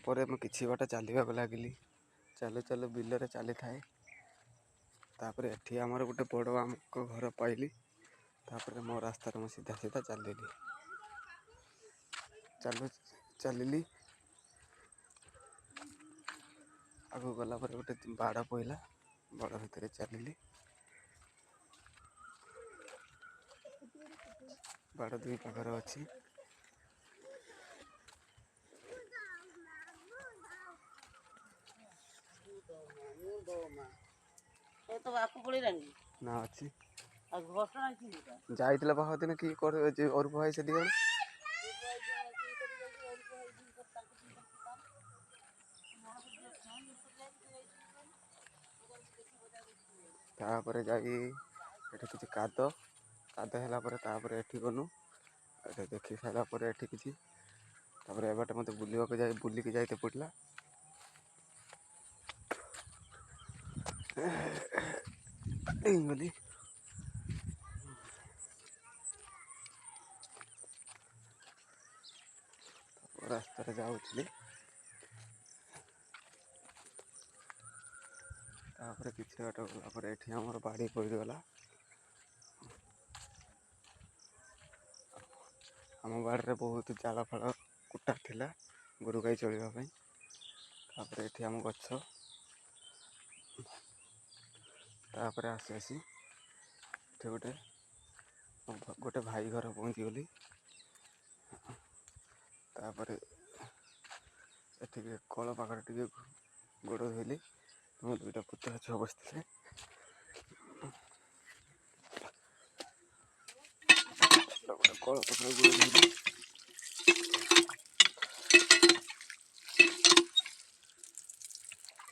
तापर मैं किसी बाट चलवाक लगिली चलु चलु बिलरे चली थाए तापर एठी आमर गोटे बड़ आम घर पाइली तापर मो रास्तार मु सीधा सीधा चलि चलि आगु गला पर गोटे बाड़ पइला बड़ भितर चलि बाड़ दुई पाखर अच्छी तो बापू पड़ेलानी ना अच्छी आ घटना की होता जाइतला बहुत दिन की कर जे और भाई से दिगण तापर जाई एठी किछि काद हैला पर तापर एठी गनु एठी देखि सारा पर एठी किछि तापर एबाटे मते बुलिवा को जाई बुली के जाइते पड़ला गली रास्ता जाऊँगी तापर किसी बाट गला ये आमर बाड़ी पड़गला आम बाड़े बहुत जाल फाड़ कुटा थिला गोरु गाई चलवाई तापर ये आम गछ तापर आसी आसी गोटे गोटे भाई घर पहुँची गली तापर ये कल पाखे टे गोड़ धोली मो दुईटा पुतला छुआ बसते कल पाखे गोड़ धोली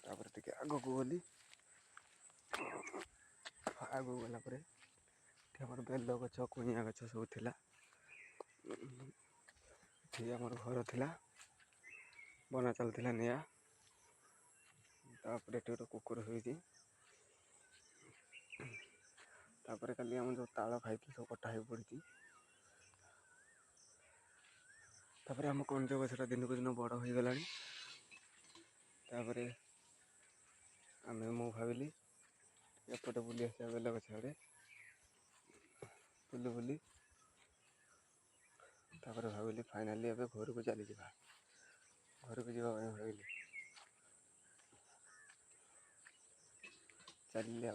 तापर टे आग को गली आग गला बेल गछ कुणिया गछ सब थिला आमर घर थिला बना चलता निआ तापर ये गोटे कुकुर होती तापर काली आम जो ताल खाई सब कटा हो पड़ी तापर आम कंज गछटा दिन को दिन बड़ हो गला तापर आम मु भाविली एपटे बुली आसा बेल गछ आड़े बुली बुली तापर भाविली फाइनाली एबे घर को चली जावा घर को जावा भाविली चलिए।